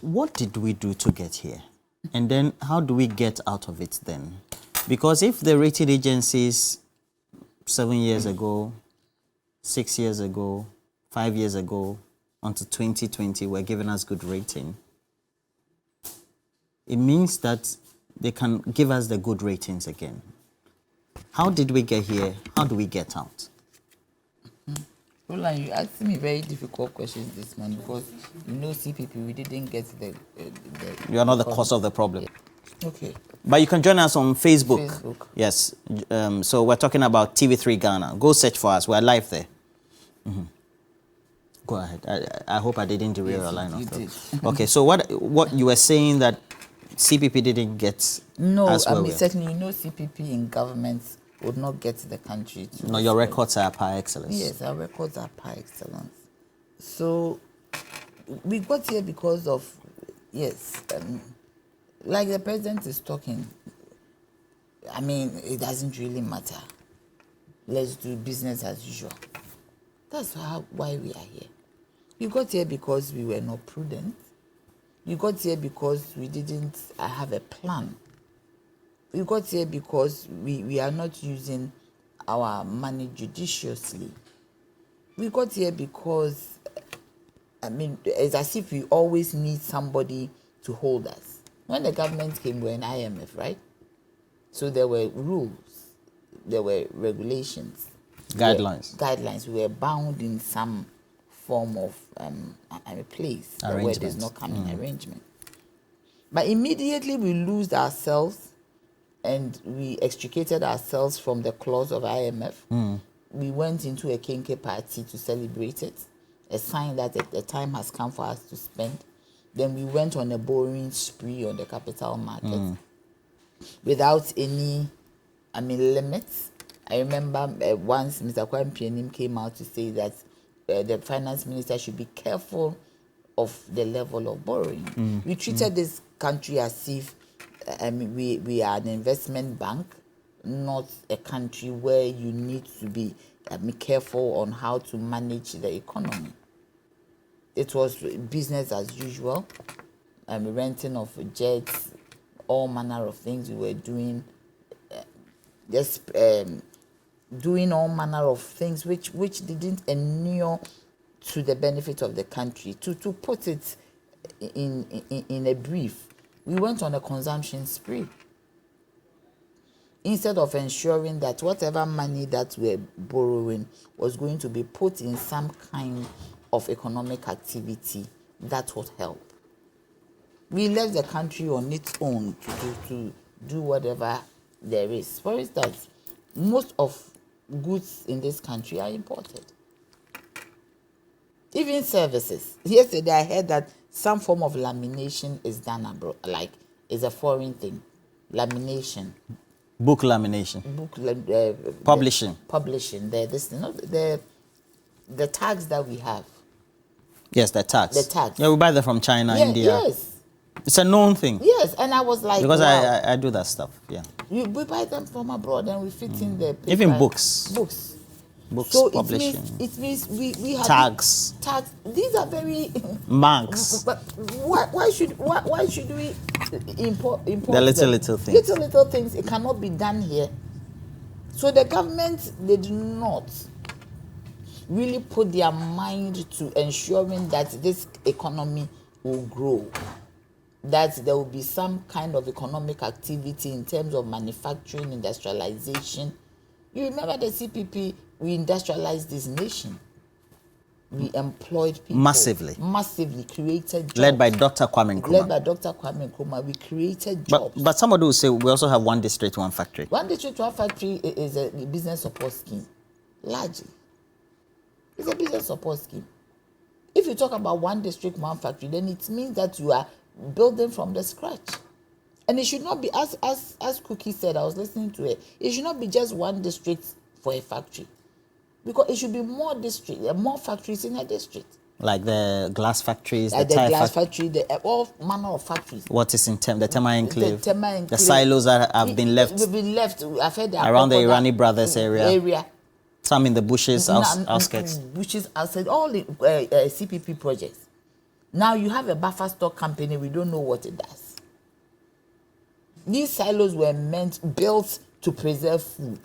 what did we do to get here? And then how do we get out of it then? Because if the rating agencies 7 years ago, 6 years ago, 5 years ago, until 2020 were giving us good rating, it means that they can give us the good ratings again. How did we get here? How do we get out? Roland, you asked me very difficult questions this morning because you know CPP, we didn't get the You are not the cause of the problem. Yeah. Okay. But you can join us on Facebook. Yes. So we're talking about TV3 Ghana. Go search for us. We're live there. Mm-hmm. Go ahead. I hope I didn't derail your line of thought. Okay. So what you were saying that CPP didn't get? No, I mean certainly you know CPP in government would not get the country to. No, your records are par excellence. Yes, our records are par excellence. So we got here because of, yes, like the president is talking, I mean, it doesn't really matter. Let's do business as usual. That's why we are here. We got here because we were not prudent. We got here because we didn't have a plan. We got here because we are not using our money judiciously. We got here because, I mean, it's as if we always need somebody to hold us. When the government came, we were in IMF, right? So there were rules, there were regulations. Guidelines. We were bound in some form of a place where there's no coming arrangement. But immediately we lose ourselves and we extricated ourselves from the clause of IMF. We went into a Kenke party to celebrate it, a sign that the time has come for us to spend. Then we went on a borrowing spree on the capital market without any, limits. I remember once Mr. Kwame Pianim came out to say that the finance minister should be careful of the level of borrowing. We treated this country as if we are an investment bank, not a country where you need to be careful on how to manage the economy. It was business as usual, renting of jets, all manner of things we were doing, doing all manner of things which didn't inure to the benefit of the country. To put it in a brief, we went on a consumption spree. Instead of ensuring that whatever money that we're borrowing was going to be put in some kind of economic activity that would help. We left the country on its own to do whatever there is. For instance, most of goods in this country are imported. Even services. Yesterday I heard that some form of lamination is done abroad, like it's a foreign thing. Lamination. Book lamination. Publishing. The tags that we have. Yes, the tags. The tags. Yeah, we buy them from China, India. Yes. It's a known thing. Yes, and I was like, because wow. I do that stuff. Yeah. We buy them from abroad and we fit in the paper. Even books. Books, so publishing. It means we have tags. Tags. These are very marks. But why should we import the little things? Little things. It cannot be done here. So the government, they do not really put their mind to ensuring that this economy will grow, that there will be some kind of economic activity in terms of manufacturing, industrialization. You remember the CPP, we industrialized this nation. We employed people. Massively, created jobs. Led by Dr. Kwame Nkrumah. We created jobs. But somebody will say we also have one district, one factory. One district, one factory is a business support scheme, largely. It's a business support scheme. If you talk about one district, one factory, then it means that you are building from the scratch. And it should not be, as Cookie said, I was listening to it, it should not be just one district for a factory. Because it should be more factories in a district. Like the glass factories, like the glass factory, all manner of factories. What is in the Tema Enclave? The Tema Enclave. The silos that have been left. They've been left. I've heard around the Irani Brothers area. Some in the bushes, outskirts. Bushes outside, all the CPP projects. Now you have a buffer stock company, we don't know what it does. These silos were built to preserve food.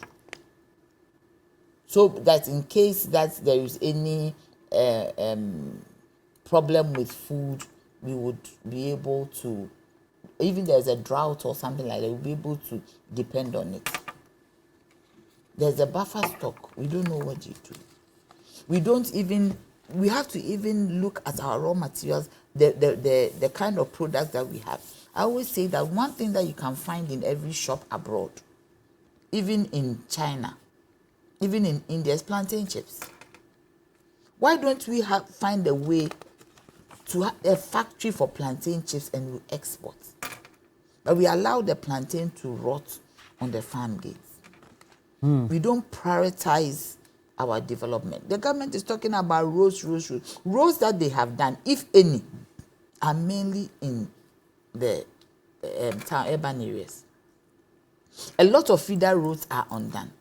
So that in case that there is any problem with food, we would be able to, even there's a drought or something like that, we'll be able to depend on it. There's a buffer stock. We don't know what you do. We have to even look at our raw materials, the kind of products that we have. I always say that one thing that you can find in every shop abroad, even in China, even in India, is plantain chips. Why don't we find a way to have a factory for plantain chips and we export? But we allow the plantain to rot on the farm gates. We don't prioritize our development. The government is talking about roads. Roads that they have done, if any, are mainly in the urban areas. A lot of feeder roads are undone.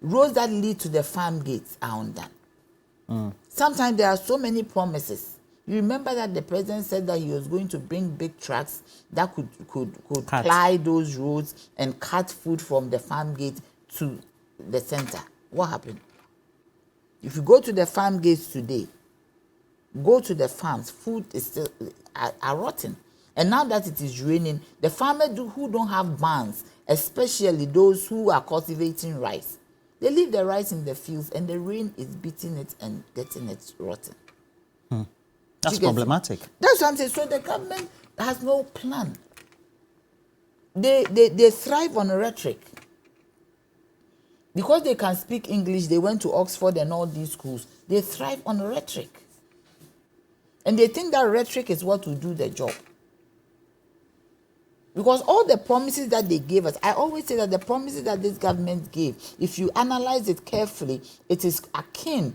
Roads that lead to the farm gates are undone. Sometimes there are so many promises. You remember that the president said that he was going to bring big trucks that could ply those roads and cut food from the farm gate to the center. What happened? If you go to the farm gates today, go to the farms, food is still are rotten. And now that it is raining, the farmers who don't have barns, especially those who are cultivating rice, they leave the rice in the fields and the rain is beating it and getting it rotten. That's problematic. That's what I'm saying. So the government has no plan. They thrive on rhetoric. Because they can speak English, they went to Oxford and all these schools. They thrive on rhetoric. And they think that rhetoric is what will do the job. Because all the promises that they gave us, I always say that the promises that this government gave, if you analyze it carefully, it is akin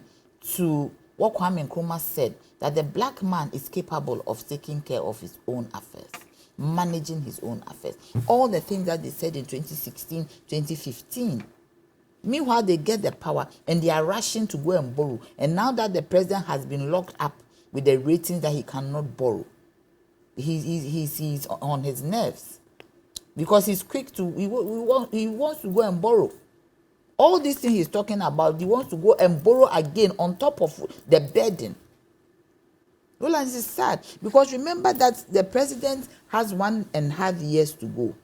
to what Kwame Nkrumah said, that the black man is capable of taking care of his own affairs, managing his own affairs. All the things that they said in 2016, 2015. Meanwhile, they get the power and they are rushing to go and borrow. And now that the president has been locked up with the ratings that he cannot borrow, he's on his nerves. Because he's quick to, he wants to go and borrow. All these things he's talking about, he wants to go and borrow again on top of the burden. Roland, is sad. Because remember that the president has 1.5 years to go.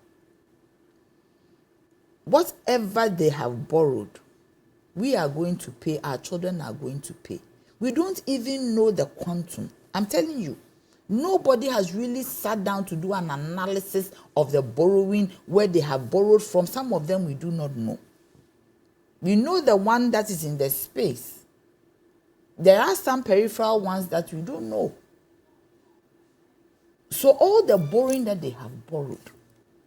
Whatever they have borrowed, we are going to pay, our children are going to pay. We don't even know the quantum. I'm telling you, nobody has really sat down to do an analysis of the borrowing, where they have borrowed from. Some of them we do not know. We know the one that is in the space. There are some peripheral ones that we don't know. So all the borrowing that they have borrowed,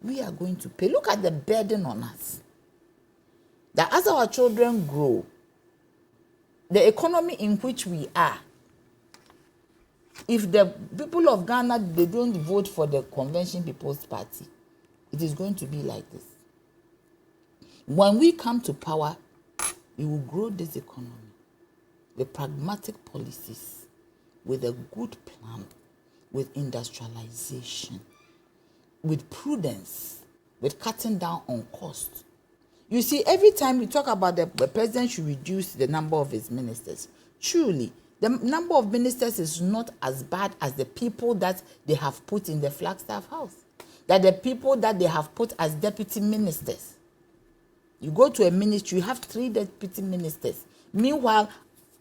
we are going to pay. Look at the burden on us. That as our children grow, the economy in which we are, if the people of Ghana, they don't vote for the Convention People's Party, it is going to be like this. When we come to power, we will grow this economy with pragmatic policies, with a good plan, with industrialization, with prudence, with cutting down on cost. You see, every time we talk about the president should reduce the number of his ministers, truly, the number of ministers is not as bad as the people that they have put in the Flagstaff House, that the people that they have put as deputy ministers. You go to a ministry, you have 3 deputy ministers. Meanwhile,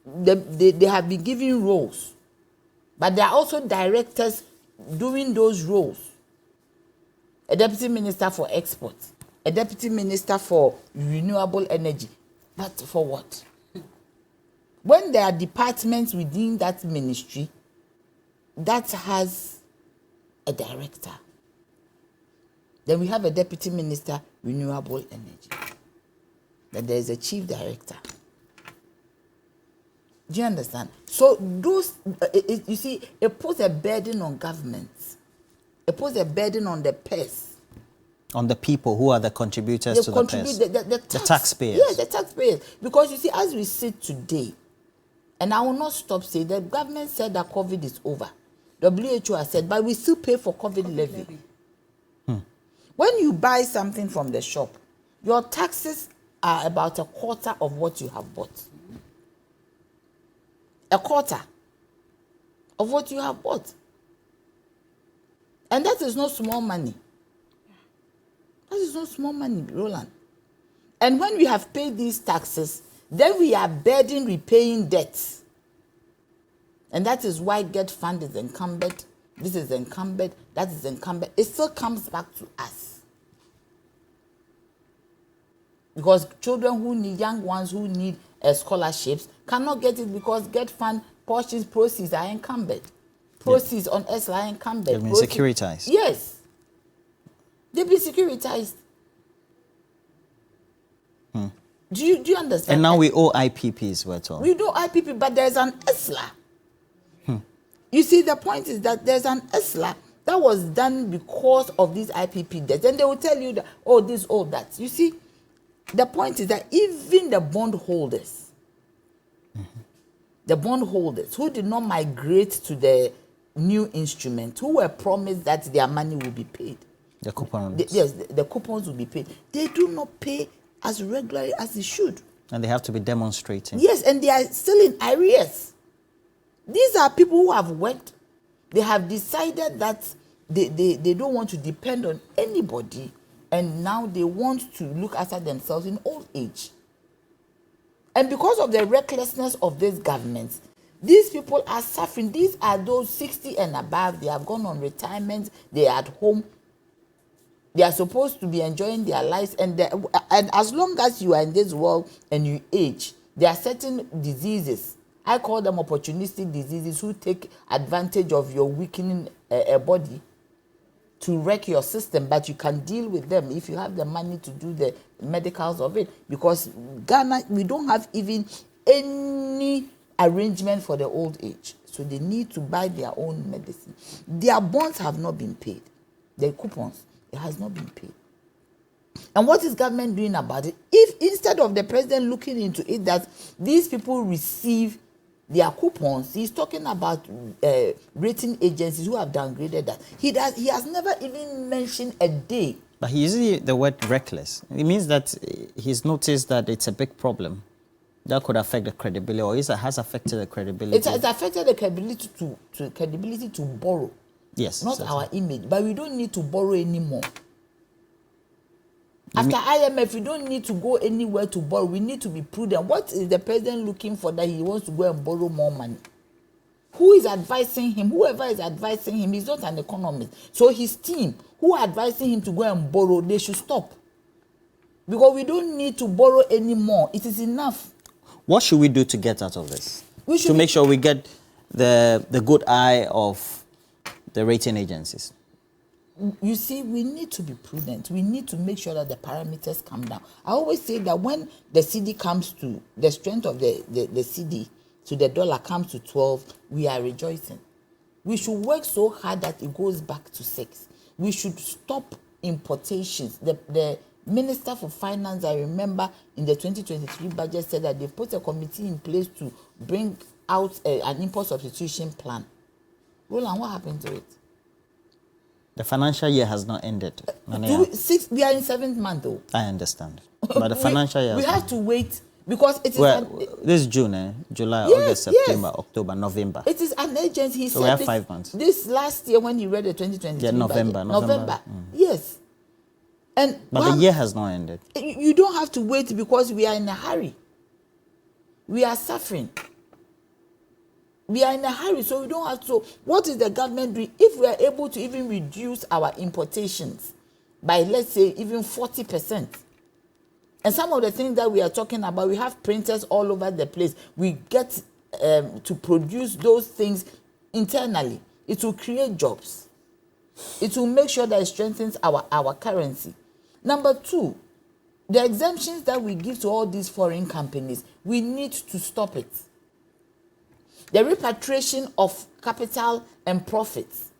they have been given roles, but there are also directors doing those roles. A deputy minister for export, a deputy minister for renewable energy. But for what? When there are departments within that ministry that has a director, then we have a deputy minister, renewable energy. Then there is a chief director. Do you understand? So those, you see, it puts a burden on governments. It puts a burden on the purse. On the people who are the contributors to the purse. The taxpayers. Yes, the taxpayers. Because you see, as we sit today, and I will not stop saying, the government said that COVID is over. WHO has said, but we still pay for COVID levy. When you buy something from the shop, your taxes are about a quarter of what you have bought. A quarter of what you have bought. And that is not small money. That is not small money, Roland. And when we have paid these taxes, then we are burdened repaying debts. And that is why Get Fund is encumbered, this is encumbered, that is encumbered. It still comes back to us. Because children who need, young ones who need scholarships cannot get it because Get Fund portions proceeds are encumbered. Proceeds on S are encumbered. They've been securitized. Yes. They've been securitized. Do you understand? And now we owe IPPs, we're told. We do IPP, but there's an ESLA. You see, the point is that there's an ESLA that was done because of these IPP debts. And they will tell you that, oh, this, oh, that. You see, the point is that even the bondholders, the bondholders who did not migrate to the new instrument, who were promised that their money will be paid. The coupons. Yes, the coupons will be paid. They do not pay as regularly as they should. And they have to be demonstrating. Yes, and they are still in arrears. These are people who have worked. They have decided that they don't want to depend on anybody, and now they want to look after themselves in old age. And because of the recklessness of this government, these people are suffering. These are those 60 and above. They have gone on retirement. They are at home. They are supposed to be enjoying their lives. And as long as you are in this world and you age, there are certain diseases. I call them opportunistic diseases who take advantage of your weakening body to wreck your system. But you can deal with them if you have the money to do the medicals of it. Because Ghana, we don't have even any arrangement for the old age. So they need to buy their own medicine. Their bonds have not been paid. Their coupons, it has not been paid. And what is government doing about it? If instead of the president looking into it that these people receive their coupons, he's talking about rating agencies who have downgraded that. He has never even mentioned a day. But he uses the word reckless. It means that he's noticed that it's a big problem that could affect the credibility, or has affected the credibility. It has affected the credibility to borrow. Yes. Not our image. But we don't need to borrow anymore. After IMF, we don't need to go anywhere to borrow. We need to be prudent. What is the president looking for that he wants to go and borrow more money? Who is advising him? Whoever is advising him, he's not an economist. So his team, who are advising him to go and borrow, they should stop. Because we don't need to borrow anymore. It is enough. What should we do to get out of this? To make sure we get the good eye of the rating agencies. You see, we need to be prudent. We need to make sure that the parameters come down. I always say that when the CD comes to, the strength of the CD to the dollar comes to 12, we are rejoicing. We should work so hard that it goes back to 6. We should stop importations. The Minister for Finance, I remember in the 2023 budget, said that they put a committee in place to bring out an import substitution plan. Roland, what happened to it? The financial year has not ended. We are in 7th month, though. I understand. But the financial year... We have to wait because it is... this is June, July, August, September, October, November. It is an agency. So we have 5 months. This last year when he read the 2023 November. Yes. But the year has not ended. You don't have to wait because we are in a hurry. We are suffering. We are in a hurry, so we don't have to. So what is the government doing? If we are able to even reduce our importations by, let's say, even 40%, and some of the things that we are talking about, we have printers all over the place. We get to produce those things internally. It will create jobs. It will make sure that it strengthens our currency. Number 2, the exemptions that we give to all these foreign companies, we need to stop it. The repatriation of capital and profits,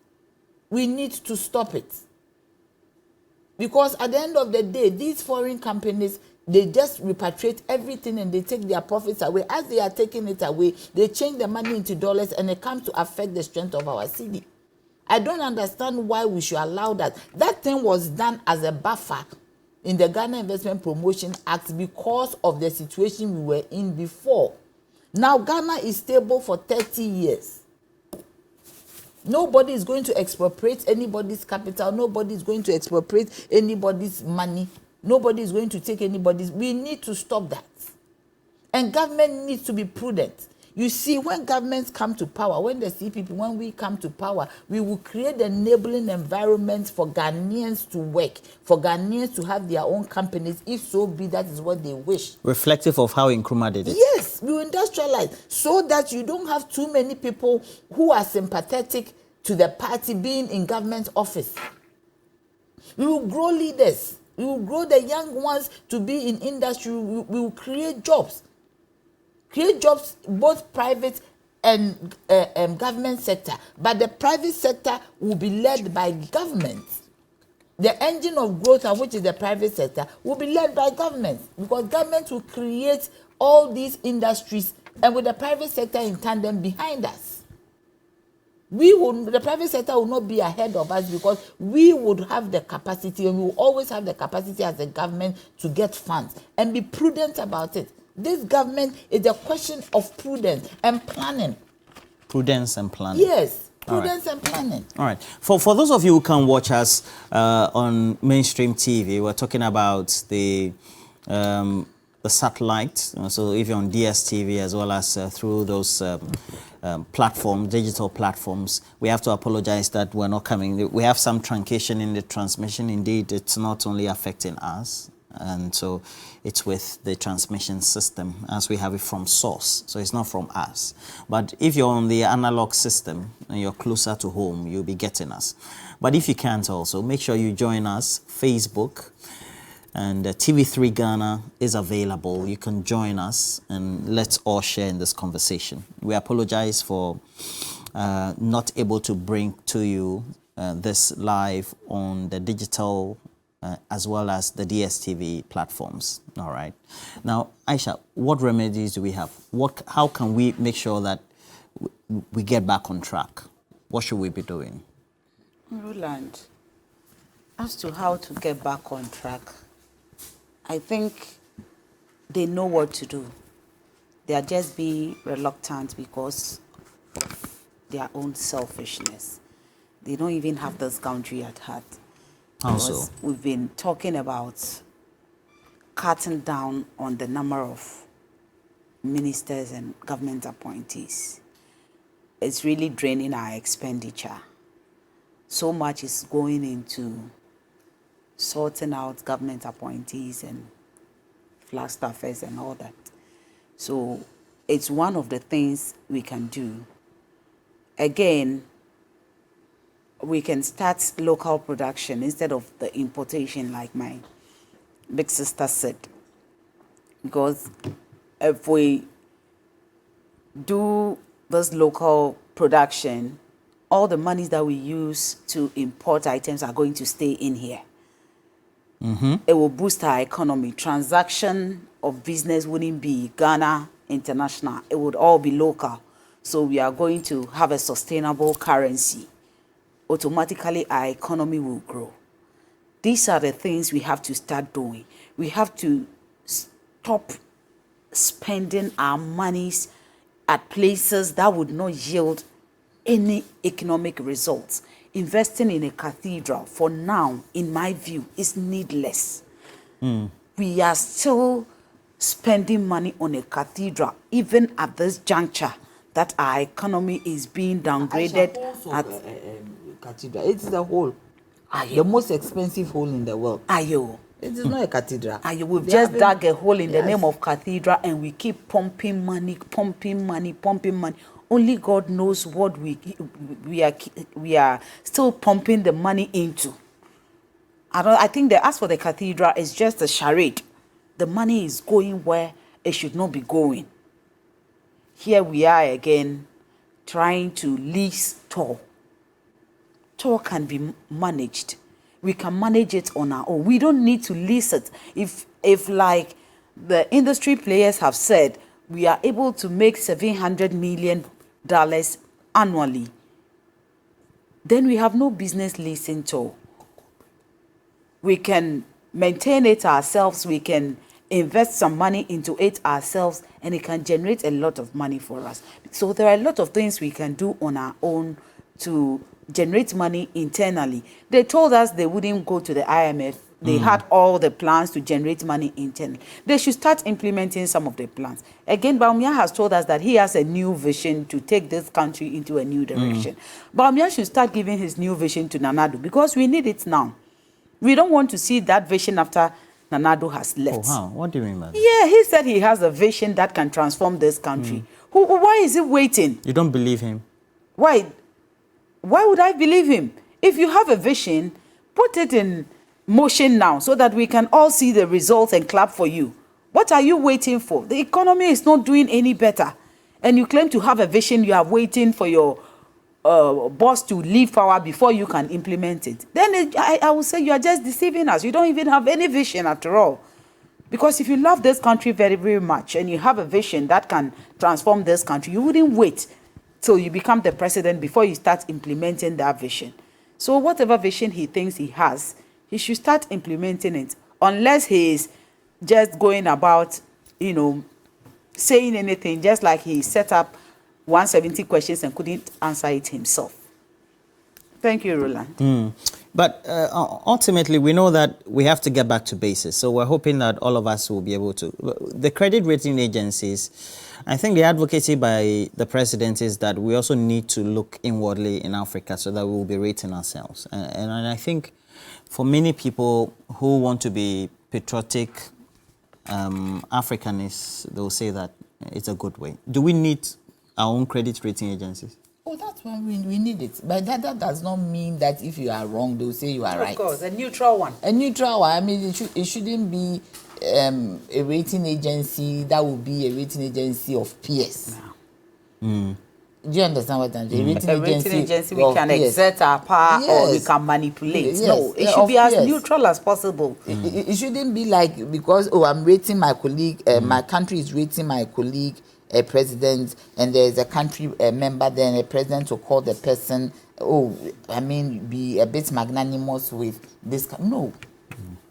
we need to stop it. Because at the end of the day, these foreign companies, they just repatriate everything and they take their profits away. As they are taking it away, they change the money into dollars and it comes to affect the strength of our cedi. I don't understand why we should allow that. That thing was done as a buffer in the Ghana Investment Promotion Act because of the situation we were in before. Now Ghana is stable for 30 years. Nobody is going to expropriate anybody's capital. Nobody is going to expropriate anybody's money. Nobody is going to take anybody's. We need to stop that. And government needs to be prudent. You see, when governments come to power, when the CPP, when we come to power, we will create enabling environments for Ghanaians to work, for Ghanaians to have their own companies, if so be that is what they wish. Reflective of how Nkrumah did it. Yes, we will industrialize so that you don't have too many people who are sympathetic to the party being in government office. We will grow leaders. We will grow the young ones to be in industry. We will create jobs. Create jobs, both private and government sector. But the private sector will be led by government. The engine of growth, which is the private sector, will be led by government. Because government will create all these industries and with the private sector in tandem behind us. The private sector will not be ahead of us because we would have the capacity, and we will always have the capacity as a government to get funds and be prudent about it. This government is a question of prudence and planning. Prudence and planning. Yes, prudence and planning. All right. For those of you who can watch us on mainstream TV, we're talking about the satellite. So if you're on DSTV as well as through those platforms, digital platforms, we have to apologize that we're not coming. We have some truncation in the transmission. Indeed, it's not only affecting us, and so it's with the transmission system as we have it from source. So it's not from us. But if you're on the analog system and you're closer to home, you'll be getting us. But if you can't also, make sure you join us. Facebook and TV3 Ghana is available. You can join us and let's all share in this conversation. We apologize for not able to bring to you this live on the digital as well as the DSTV platforms. All right. Now, Aisha, what remedies do we have? How can we make sure that we get back on track? What should we be doing? Roland, as to how to get back on track, I think they know what to do. They are just being reluctant because of their own selfishness. They don't even have this country at heart. Also, we've been talking about cutting down on the number of ministers and government appointees. It's really draining our expenditure. So much is going into sorting out government appointees and flag staffers and all that. So it's one of the things we can do. Again, we can start local production instead of the importation, like my big sister said. Because if we do this local production, all the monies that we use to import items are going to stay in here. Mm-hmm. It will boost our economy. Transaction of business wouldn't be Ghana international. It would all be local. So we are going to have a sustainable currency. Automatically our economy will grow. These are the things we have to start doing. We have to stop spending our monies at places that would not yield any economic results. Investing in a cathedral for now, in my view, is needless. We are still spending money on a cathedral, even at this juncture that our economy is being downgraded. Cathedral. It is a hole. The most expensive hole in the world. Ayo. It is not a cathedral. We've just dug a hole in the name of cathedral and we keep pumping money. Only God knows what we are still pumping the money into. I think the ask for the cathedral is just a charade. The money is going where it should not be going. Here we are again trying to lease Tor. Tor can be managed. We can manage it on our own. We don't need to lease it. If like the industry players have said, we are able to make $700 million annually. then we have no business listening to. We can maintain it ourselves, we can invest some money into it ourselves, and it can generate a lot of money for us. So there are a lot of things we can do on our own to generate money internally. They told us they wouldn't go to the IMF. They had all the plans to generate money internally. They should start implementing some of the plans. Again, Bawumia has told us that he has a new vision to take this country into a new direction. Bawumia should start giving his new vision to Nana Addo, because we need it now. We don't want to see that vision after Nana Addo has left. Oh, how? What do you mean by that? Yeah, he said he has a vision that can transform this country. Why is he waiting? You don't believe him? Why? Why would I believe him? If you have a vision, put it in motion now so that we can all see the results and clap for you. What are you waiting for? The economy is not doing any better. And you claim to have a vision, you are waiting for your boss to leave power before you can implement it. Then I will say you are just deceiving us. You don't even have any vision after all. Because if you love this country very, very much and you have a vision that can transform this country, you wouldn't wait till you become the president before you start implementing that vision. So whatever vision he thinks he has, he should start implementing it, unless he is just going about, saying anything, just like he set up 170 questions and couldn't answer it himself. Thank you, Roland. But ultimately, we know that we have to get back to basics. So we're hoping that all of us will be able to. The credit rating agencies, I think the advocacy by the president is that we also need to look inwardly in Africa so that we will be rating ourselves. And I think for many people who want to be patriotic Africanists, they'll say that it's a good way. Do we need our own credit rating agencies? Oh, that's when we need it. But that does not mean that if you are wrong, they'll say you are right. Of course, a neutral one. A neutral one. I mean, it shouldn't be a rating agency that will be a rating agency of peers. No. Do you understand what I'm saying? A rating agency we can exert our power or we can manipulate. Yes. No, it should be as neutral as possible. It shouldn't be like, because, I'm rating my colleague, my country is rating my colleague, a president, and there's a country member, then a president to call the person, be a bit magnanimous with this. No.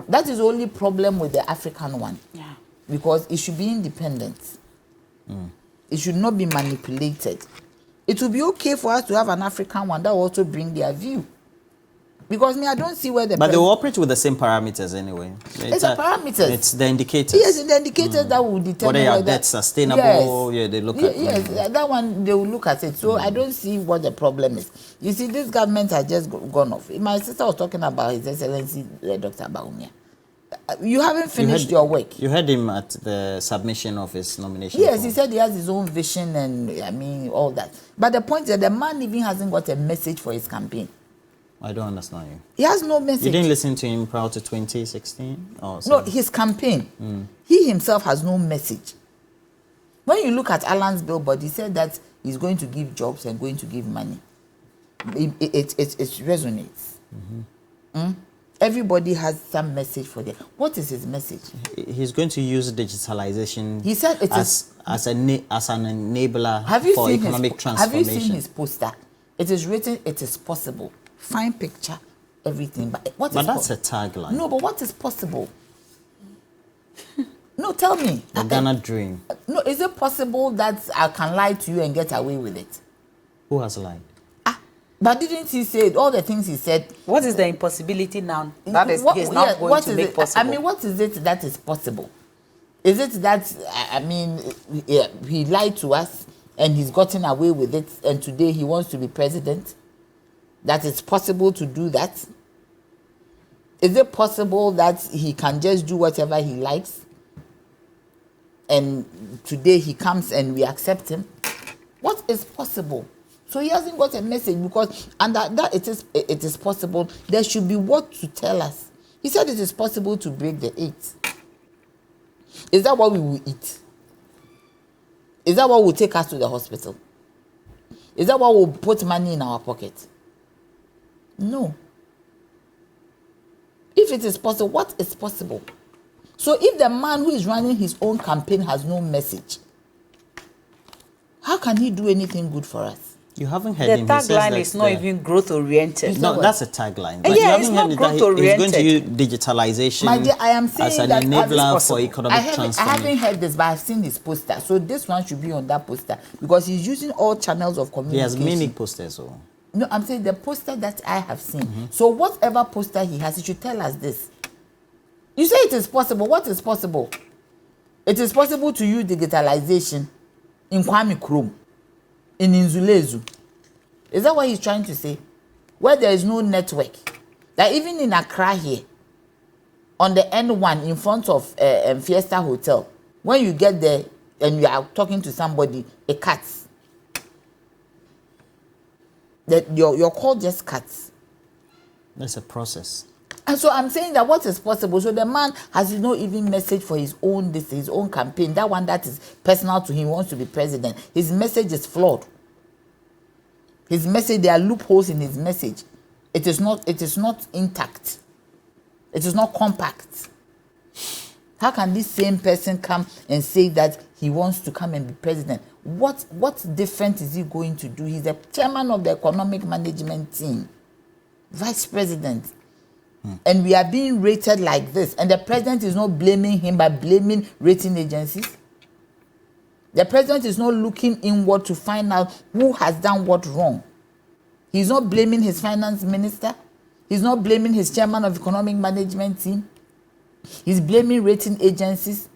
That is the only problem with the African one. Yeah. Because it should be independent. It should not be manipulated. It will be okay for us to have an African one that will also bring their view. Because I don't see where the... But they will operate with the same parameters anyway. It's the parameters. It's the indicators. Yes, the indicators that will determine whether your debt's sustainable. Yes. Yeah, they look at... Yes, that one, they will look at it. So I don't see what the problem is. You see, this government has just gone off. My sister was talking about His Excellency Dr. Bawumia. You haven't finished your work. You heard him at the submission of his nomination. Yes, he said he has his own vision and all that. But the point is that the man even hasn't got a message for his campaign. I don't understand you. He has no message. You didn't listen to him prior to 2016? No, his campaign. He himself has no message. When you look at Alan's billboard, he said that he's going to give jobs and going to give money. It resonates. Everybody has some message for them. What is his message? He's going to use digitalization. He said it as an enabler for economic transformation. Have you seen his poster? It is written, it is possible. Fine picture, everything. But that's a tagline. No, but what is possible? No, tell me. The Ghana dream. No, is it possible that I can lie to you and get away with it? Who has lied? But didn't he say all the things he said? What is the impossibility now? That is, he's not going to make possible. I mean, what is it that is possible? Is it that, he lied to us and he's gotten away with it and today he wants to be president? That it's possible to do that? Is it possible that he can just do whatever he likes and today he comes and we accept him? What is possible? So he hasn't got a message because under that it is possible. There should be what to tell us. He said it is possible to break the 8. Is that what we will eat? Is that what will take us to the hospital? Is that what will put money in our pocket? No. If it is possible, what is possible? So if the man who is running his own campaign has no message, how can he do anything good for us? You haven't heard The him. He says tagline that is not even growth oriented. No, that's a tagline. But Yeah, you it's haven't not heard that growth-oriented. he's going to use digitalization My dear, I am saying as an that enabler for economic I haven't transformation. heard this, but I've seen this poster. So this one should be on that poster because he's using all channels of He communication. has many posters. So. No, I'm saying the poster that I have seen. So whatever poster he has, he should tell us this. You say it is possible. What is possible? It is possible to use digitalization in Kwame Krom, in Inzulezu. Is that what he's trying to say? Where there is no network. That even in Accra here, on the N1 in front of Fiesta Hotel, when you get there and you are talking to somebody, it cuts. That your call just cuts. That's a process. And so I'm saying that what is possible. So the man has no even message for his own campaign. That one that is personal to him, wants to be president. His message is flawed. His message, there are loopholes in his message. It is not intact. It is not compact. How can this same person come and say that he wants to come and be president? What different is he going to do? He's the chairman of the economic management team, vice president. And we are being rated like this. And the president is not blaming him, but blaming rating agencies. The president is not looking inward to find out who has done what wrong. He's not blaming his finance minister. He's not blaming his chairman of economic management team. He's blaming rating agencies.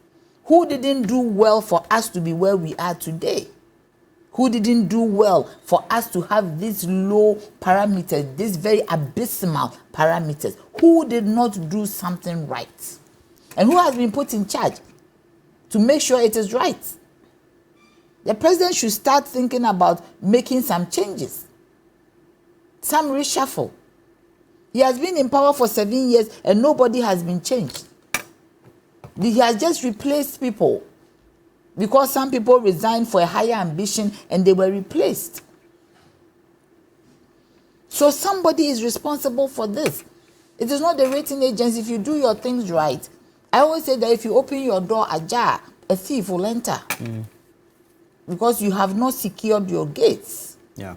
Who didn't do well for us to be where we are today? Who didn't do well for us to have these low parameters, these very abysmal parameters? Who did not do something right? And who has been put in charge to make sure it is right? The president should start thinking about making some changes, some reshuffle. He has been in power for 7 years and nobody has been changed. He has just replaced people because some people resigned for a higher ambition and they were replaced. So somebody is responsible for this. It is not the rating agency. If you do your things right, I always say that if you open your door ajar, a thief will enter. Because you have not secured your gates. Yeah.